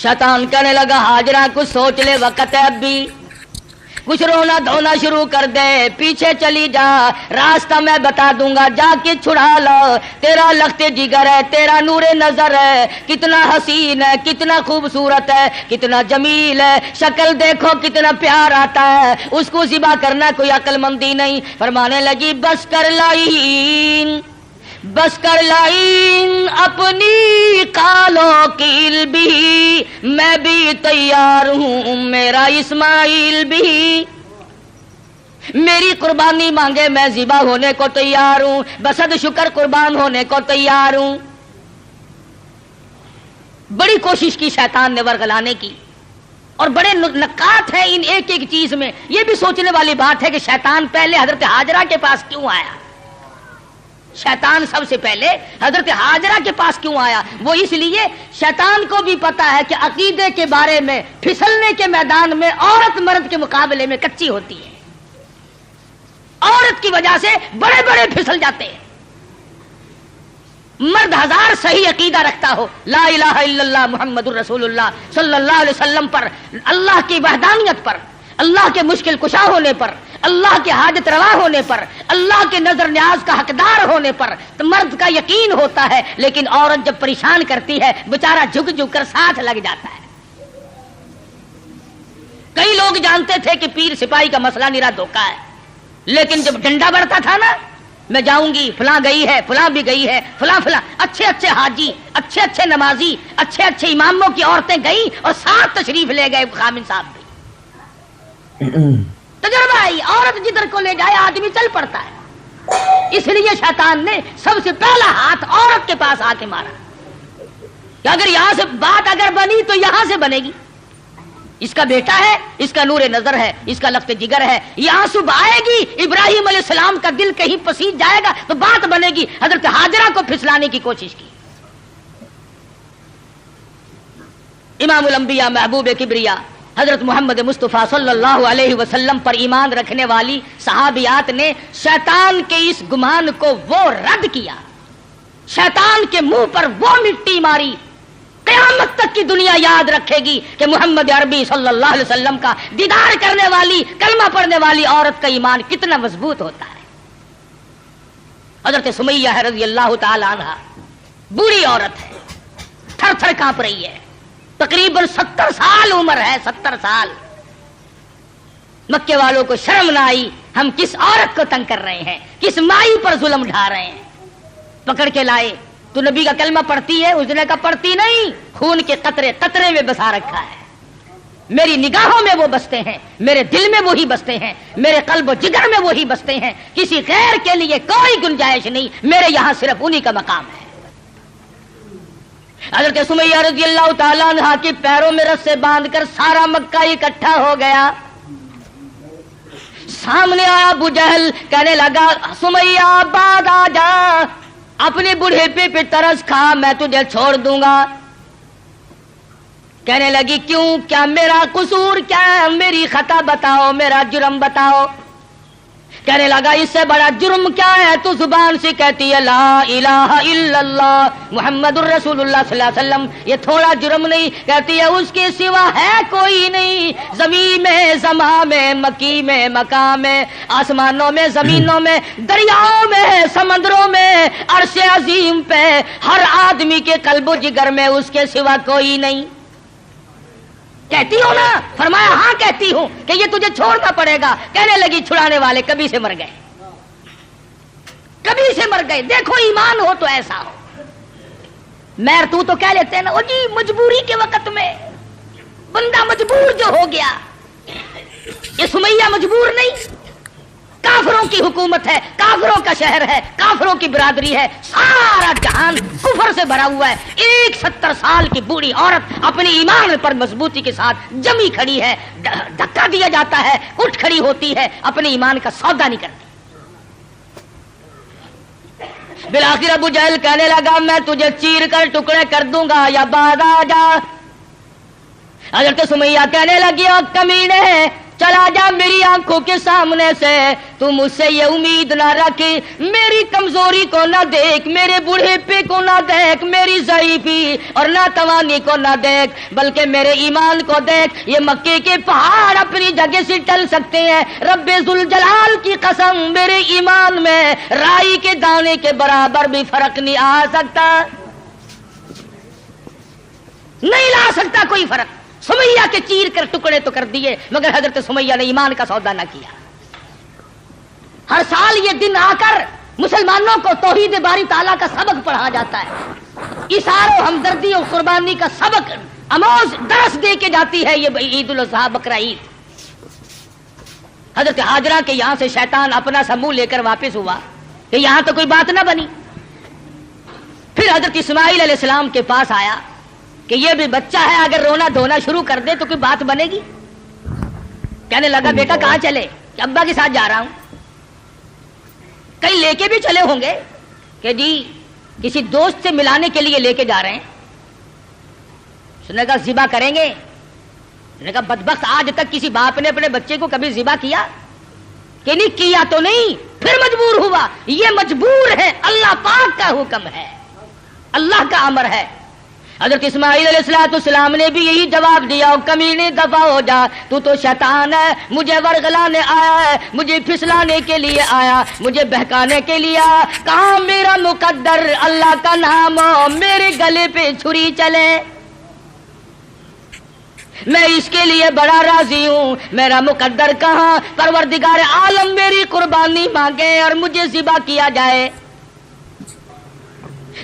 شیطان کہنے لگا ہاجرہ کچھ سوچ لے، وقت ہے اب بھی، کچھ رونا دھونا شروع کر دے، پیچھے چلی جا، راستہ میں بتا دوں گا، جا کے چھڑا لو، تیرا لختے جگر ہے، تیرا نور نظر ہے، کتنا حسین ہے، کتنا خوبصورت ہے، کتنا جمیل ہے، شکل دیکھو کتنا پیار آتا ہے، اس کو ذبح کرنا کوئی عقل مندی نہیں۔ فرمانے لگی بس کر لائن، بس کر لائن اپنی کالوں کیل بھی، میں بھی تیار ہوں، میرا اسماعیل بھی، میری قربانی مانگے میں ذبح ہونے کو تیار ہوں، بسد شکر قربان ہونے کو تیار ہوں۔ بڑی کوشش کی شیطان نے ورغلانے کی، اور بڑے نکات ہیں ان ایک ایک چیز میں۔ یہ بھی سوچنے والی بات ہے کہ شیطان پہلے حضرت ہاجرہ کے پاس کیوں آیا؟ شیطان سب سے پہلے حضرت ہاجرہ کے پاس کیوں آیا؟ وہ اس لیے شیطان کو بھی پتا ہے کہ عقیدے کے بارے میں پھسلنے کے میدان میں عورت مرد کے مقابلے میں کچی ہوتی ہے، عورت کی وجہ سے بڑے بڑے پھسل جاتے ہیں۔ مرد ہزار صحیح عقیدہ رکھتا ہو، لا الہ الا اللہ محمد الرسول اللہ صلی اللہ علیہ وسلم پر، اللہ کی وحدانیت پر، اللہ کے مشکل کشا ہونے پر، اللہ کے حاجت روا ہونے پر، اللہ کے نظر نیاز کا حقدار ہونے پر تو مرد کا یقین ہوتا ہے، لیکن عورت جب پریشان کرتی ہے بیچارہ جھک جھک کر ساتھ لگ جاتا ہے۔ کئی لوگ جانتے تھے کہ پیر سپاہی کا مسئلہ نرا دھوکہ ہے، لیکن جب ڈنڈا بڑھتا تھا نا، میں جاؤں گی، فلاں گئی ہے، فلاں بھی گئی ہے، فلاں فلاں اچھے اچھے حاجی، اچھے اچھے نمازی، اچھے اچھے اماموں کی عورتیں گئی اور ساتھ تشریف لے گئے خامن صاحب بھی۔ تجربہ ہے، عورت جدھر کو لے جائے آدمی چل پڑتا ہے۔ اس لیے شیطان نے سب سے پہلا ہاتھ عورت کے پاس آ کے مارا کہ اگر یہاں سے بات اگر بنی تو یہاں سے بنے گی۔ اس کا بیٹا ہے, اس کا نور نظر ہے, اس کا لخت جگر ہے. یہ آنسو بہائے گی, ابراہیم علیہ السلام کا دل کہیں پسیج جائے گا تو بات بنے گی. حضرت ہاجرہ کو پھسلانے کی کوشش کی. امام الانبیاء محبوب کبریا حضرت محمد مصطفیٰ صلی اللہ علیہ وسلم پر ایمان رکھنے والی صحابیات نے شیطان کے اس گمان کو وہ رد کیا, شیطان کے منہ پر وہ مٹی ماری. قیامت تک کی دنیا یاد رکھے گی کہ محمد عربی صلی اللہ علیہ وسلم کا دیدار کرنے والی, کلمہ پڑھنے والی عورت کا ایمان کتنا مضبوط ہوتا ہے. حضرت سمیہ ہے رضی اللہ تعالی عنہ, بوڑھی عورت ہے, تھر تھر کانپ رہی ہے, تقریباً 70 سال عمر ہے, 70 سال. مکے والوں کو شرم نہ آئی, ہم کس عورت کو تنگ کر رہے ہیں, کس مائی پر ظلم ڈھا رہے ہیں. پکڑ کے لائے, تو نبی کا کلمہ پڑھتی ہے؟ اس نے کہا پڑھتی نہیں, خون کے قطرے قطرے میں بسا رکھا ہے. میری نگاہوں میں وہ بستے ہیں, میرے دل میں وہی بستے ہیں, میرے قلب و جگر میں وہی بستے ہیں. کسی غیر کے لیے کوئی گنجائش نہیں, میرے یہاں صرف انہی کا مقام ہے. حضرت سمیہ رضی اللہ تعالیٰ عنہ کے پیروں میں رسے باندھ کر سارا مکہ اکٹھا ہو گیا. سامنے آیا ابو جہل, کہنے لگا سمیہ بعد آ جا, اپنے بڑھیپے پہ ترس کھا, میں تجھے چھوڑ دوں گا. کہنے لگی کیوں, کیا میرا قصور کیا ہے, میری خطا بتاؤ, میرا جرم بتاؤ. کہنے لگا اس سے بڑا جرم کیا ہے, تو زبان سے کہتی ہے لا الہ الا اللہ محمد الرسول اللہ صلی اللہ علیہ وسلم, یہ تھوڑا جرم نہیں. کہتی ہے اس کے سوا ہے کوئی نہیں, زمین میں, زمان میں, مکی میں, مکان میں, آسمانوں میں, زمینوں میں, دریاؤں میں, سمندروں میں, عرش عظیم پہ, ہر آدمی کے قلب و جگر میں اس کے سوا کوئی نہیں. کہتی ہو نا؟ فرمایا ہاں کہتی ہوں کہ یہ تجھے چھوڑنا پڑے گا. کہنے لگی چھڑانے والے کبھی سے مر گئے, کبھی سے مر گئے. دیکھو ایمان ہو تو ایسا ہو. میر تو کہہ لیتے ہیں نا, او جی مجبوری کے وقت میں بندہ مجبور جو ہو گیا. یہ سمیہ مجبور نہیں, کافروں کی حکومت ہے, کافروں کا شہر ہے, کافروں کی برادری ہے, سارا جہان کفر سے بھرا ہوا ہے. ایک 70 سال کی بوڑھی عورت اپنے ایمان پر مضبوطی کے ساتھ جمی کھڑی ہے. دھکا دیا جاتا ہے, اٹھ کھڑی ہوتی ہے, اپنے ایمان کا سودا نہیں کرتی. بالآخر ابو جہل کہنے لگا میں تجھے چیر کر ٹکڑے کر دوں گا, یا بعد آ جا. حضرت سمیہ کہنے لگی او کمینے, چلا جا میری آنکھوں کے سامنے سے, تو مجھ سے یہ امید نہ رکھ, میری کمزوری کو نہ دیکھ, میرے بوڑھیپے کو نہ دیکھ, میری ضعیفی اور ناتوانی کو نہ دیکھ, بلکہ میرے ایمان کو دیکھ. یہ مکے کے پہاڑ اپنی جگہ سے ٹل سکتے ہیں, رب ذوالجلال کی قسم میرے ایمان میں رائی کے دانے کے برابر بھی فرق نہیں آ سکتا, نہیں لا سکتا کوئی فرق. سمیہ کے چیر کر ٹکڑے تو کر دیے, مگر حضرت سمیہ نے ایمان کا سودا نہ کیا. ہر سال یہ دن آ کر مسلمانوں کو توحید باری تعالیٰ کا سبق پڑھا جاتا ہے, اثار و ہمدردی اور قربانی کا سبق اموز درس دے کے جاتی ہے یہ عید الاضحیٰ بقرہ عید. حضرت ہاجرہ کے یہاں سے شیطان اپنا سا منہ لے کر واپس ہوا کہ یہاں تو کوئی بات نہ بنی. پھر حضرت اسماعیل علیہ السلام کے پاس آیا کہ یہ بھی بچہ ہے, اگر رونا دھونا شروع کر دے تو کوئی بات بنے گی. کہنے لگا بیٹا کہاں چلے, کہ ابا کے ساتھ جا رہا ہوں. کہیں لے کے بھی چلے ہوں گے کہ جی کسی دوست سے ملانے کے لیے لے کے جا رہے ہیں. اس نے کہا ذبح کریں گے. اس نے کہا بدبخت آج تک کسی باپ نے اپنے بچے کو کبھی ذبح کیا کہ نہیں کیا تو نہیں, پھر مجبور ہوا. یہ مجبور ہے, اللہ پاک کا حکم ہے, اللہ کا امر ہے. حضرت اسماعیل علیہ السلام نے بھی یہی جواب دیا, کمینے دفع ہو جا, تو شیطان ہے, مجھے ورغلانے آیا ہے, مجھے پھسلانے کے لیے آیا, مجھے بہکانے کے لیے آیا. کہاں میرا مقدر اللہ کا نام ہو, میرے گلے پہ چھری چلے, میں اس کے لیے بڑا راضی ہوں. میرا مقدر کہاں, پروردگار عالم میری قربانی مانگے اور مجھے ذبح کیا جائے.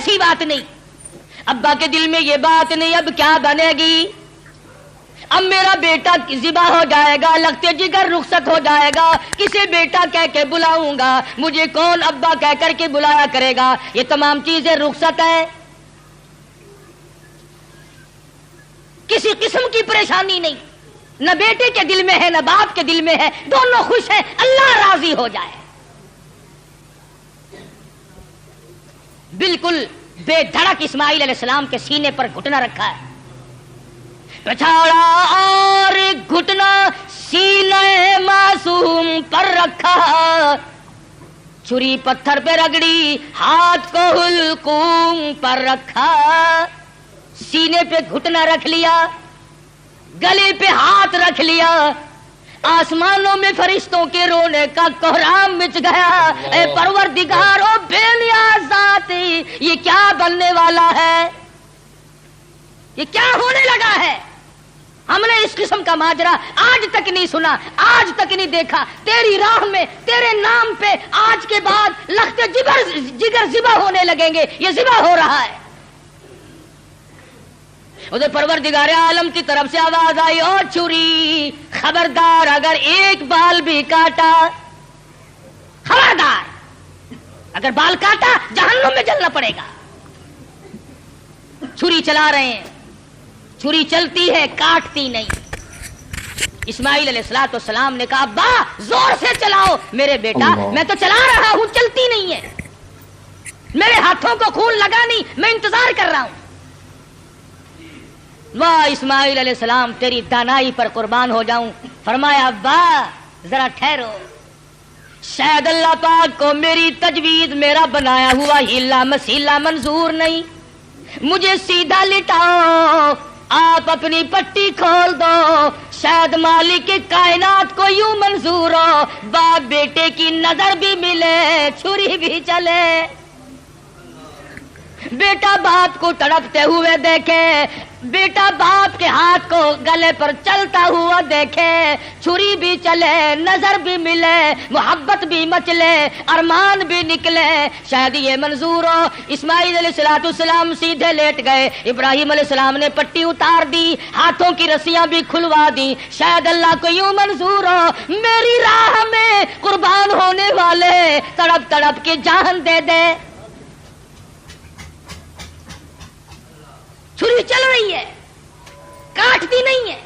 ایسی بات نہیں. ابا کے دل میں یہ بات نہیں اب کیا بنے گی, اب میرا بیٹا ذبح ہو جائے گا, لگتے جگر رخصت ہو جائے گا, کسے بیٹا کہہ کے بلاؤں گا, مجھے کون ابا کہہ کر کے بلایا کرے گا. یہ تمام چیزیں رخصت ہے, کسی قسم کی پریشانی نہیں, نہ بیٹے کے دل میں ہے نہ باپ کے دل میں ہے, دونوں خوش ہیں, اللہ راضی ہو جائے. بالکل بے دھڑک اسماعیل علیہ السلام کے سینے پر گھٹنا رکھا ہے, پچھاڑا اور گھٹنا سینے معصوم پر رکھا, چھری پتھر پہ رگڑی ہاتھ کو حلقوم پر رکھا. سینے پہ گھٹنا رکھ لیا, گلے پہ ہاتھ رکھ لیا, آسمانوں میں فرشتوں کے رونے کا کوہرام مچ گیا. اے پروردگار او بے نیاز ذات, یہ کیا بننے والا ہے, یہ کیا ہونے لگا ہے. ہم نے اس قسم کا ماجرا آج تک نہیں سنا, آج تک نہیں دیکھا. تیری راہ میں تیرے نام پہ آج کے بعد لخت جگر ذبح ہونے لگیں گے, یہ ذبح ہو رہا ہے. ادھر پروردگار عالم کی طرف سے آواز آئی, اور چھری خبردار اگر ایک بال بھی کاٹا, خبردار اگر بال کاٹا جہنم میں جلنا پڑے گا. چھری چلا رہے ہیں, چھری چلتی ہے کاٹتی نہیں. اسماعیل علیہ السلام نے کہا ابا زور سے چلاؤ. میرے بیٹا میں تو چلا رہا ہوں, چلتی نہیں ہے, میرے ہاتھوں کو خون لگا نہیں, میں انتظار کر رہا ہوں. واہ اسماعیل علیہ السلام تیری دانائی پر قربان ہو جاؤں. فرمایا ابا ذرا ٹھہرو, شاید اللہ پاک کو میری تجویز, میرا بنایا ہوا ہیلا مسیلا منظور نہیں. مجھے سیدھا لٹاؤ, آپ اپنی پٹی کھول دو, شاید مالک کائنات کو یوں منظور ہو, باپ بیٹے کی نظر بھی ملے, چھری بھی چلے. بیٹا باپ کو تڑپتے ہوئے دیکھے, بیٹا باپ کے ہاتھ کو گلے پر چلتا ہوا دیکھے, چھری بھی چلے, نظر بھی ملے, محبت بھی مچلے, ارمان بھی نکلے, شاید یہ منظور ہو. اسماعیل علیہ السلام سیدھے لیٹ گئے. ابراہیم علیہ السلام نے پٹی اتار دی, ہاتھوں کی رسیاں بھی کھلوا دی. شاید اللہ کو یوں منظور ہو میری راہ میں قربان ہونے والے تڑپ تڑپ کے جان دے دے. چھری چل رہی ہے, کاٹتی نہیں ہے.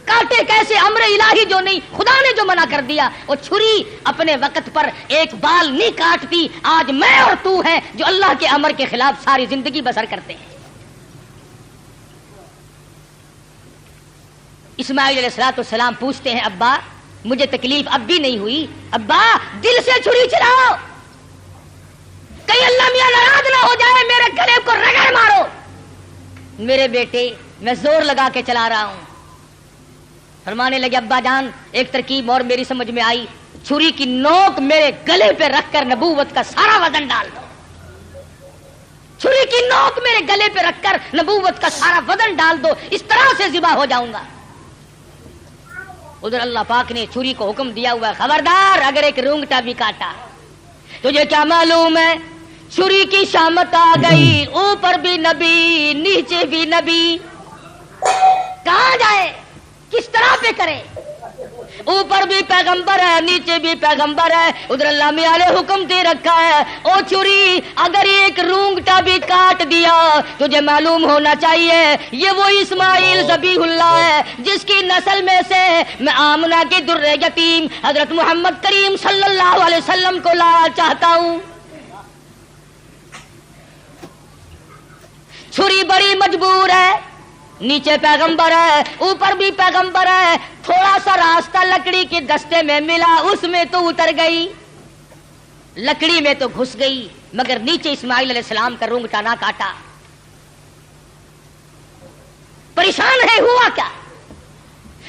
کاٹے کیسے, امر الہی جو نہیں, خدا نے جو منع کر دیا. وہ چھری اپنے وقت پر ایک بال نہیں کاٹتی. آج میں اور تو ہیں جو اللہ کے امر کے خلاف ساری زندگی بسر کرتے ہیں. اسماعیل علیہ السلام پوچھتے ہیں ابا مجھے تکلیف اب بھی نہیں ہوئی, ابا دل سے چھری چلاؤ, کہیں اللہ میاں ناراض نہ ہو جائے, میرے گلے کو رگڑ مارو. میرے بیٹے میں زور لگا کے چلا رہا ہوں. فرمانے لگے ابا جان ایک ترکیب اور میری سمجھ میں آئی, چھری کی نوک میرے گلے پہ رکھ کر نبوت کا سارا وزن ڈال دو. چھری کی نوک میرے گلے پہ رکھ کر نبوت کا سارا وزن ڈال دو, اس طرح سے ذبح ہو جاؤں گا. ادھر اللہ پاک نے چھری کو حکم دیا ہوا, خبردار اگر ایک رونگٹا بھی کاٹا. تجھے کیا معلوم ہے چھری کی شامت آ گئی, اوپر بھی نبی نیچے بھی نبی, کہاں جائے کس طرح پہ کرے. اوپر بھی پیغمبر ہے نیچے بھی پیغمبر ہے. ادھر اللہ میاں نے حکم دے رکھا ہے, او چھری اگر ایک رونگٹا بھی کاٹ دیا تجھے معلوم ہونا چاہیے یہ وہ اسماعیل ذبیح اللہ ہے جس کی نسل میں سے میں آمنہ کے در یتیم حضرت محمد کریم صلی اللہ علیہ وسلم کو لا چاہتا ہوں. چھری بڑی مجبور ہے, نیچے پیغمبر ہے اوپر بھی پیغمبر ہے. تھوڑا سا راستہ لکڑی کے دستے میں ملا, اس میں تو اتر گئی, لکڑی میں تو گھس گئی, مگر نیچے اسماعیل علیہ السلام کا رونگٹا نہ کاٹا. پریشان ہے, ہوا کیا.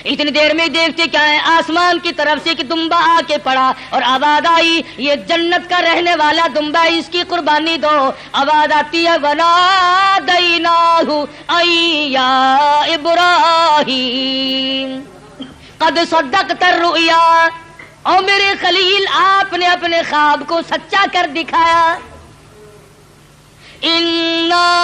اتنی دیر میں دیکھتے کیا ہے, آسمان کی طرف سے ایک دمبا آ کے پڑا اور آواز آئی یہ جنت کا رہنے والا دمبا, اس کی قربانی دو. آواز آتی ہے وَنَادَيْنَاهُ أَيْ يَا إِبْرَاهِيمُ قَدْ صَدَّقْتَ الرُّؤْيَا, اور میرے خلیل آپ نے اپنے خواب کو سچا کر دکھایا.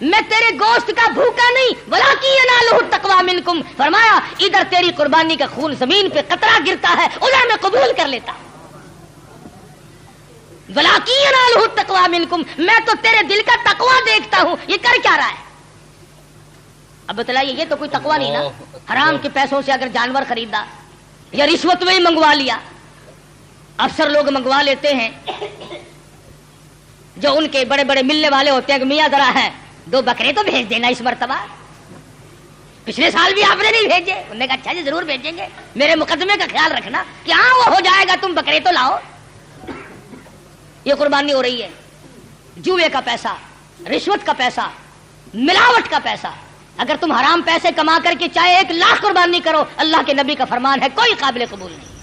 میں تیرے گوشت کا بھوکا نہیں، ولاکی ینالہ التقوی منکم، فرمایا ادھر تیری قربانی کا خون زمین پہ قطرہ گرتا ہے، ادھر میں قبول کر لیتا ہوں۔ ولاکی ینالہ التقوی منکم، میں تو تیرے دل کا تقوی دیکھتا ہوں، یہ کر کیا رہا ہے؟ اب بتلائیے، یہ تو کوئی تقوی نہیں نا، حرام کے پیسوں سے اگر جانور خریدا یا رشوت میں ہی منگوا لیا۔ افسر لوگ منگوا لیتے ہیں جو ان کے بڑے بڑے ملنے والے ہوتے ہیں کہ میاں ذرا ہے 2 بکرے تو بھیج دینا اس مرتبہ، پچھلے سال بھی آپ نے نہیں بھیجے، انہوں نے کہا اچھا جی ضرور بھیجیں گے، میرے مقدمے کا خیال رکھنا کہ ہاں وہ ہو جائے گا، تم بکرے تو لاؤ۔ یہ قربانی ہو رہی ہے، جوئے کا پیسہ، رشوت کا پیسہ، ملاوٹ کا پیسہ۔ اگر تم حرام پیسے کما کر کے چاہے 1 لاکھ قربانی کرو، اللہ کے نبی کا فرمان ہے کوئی قابل قبول نہیں۔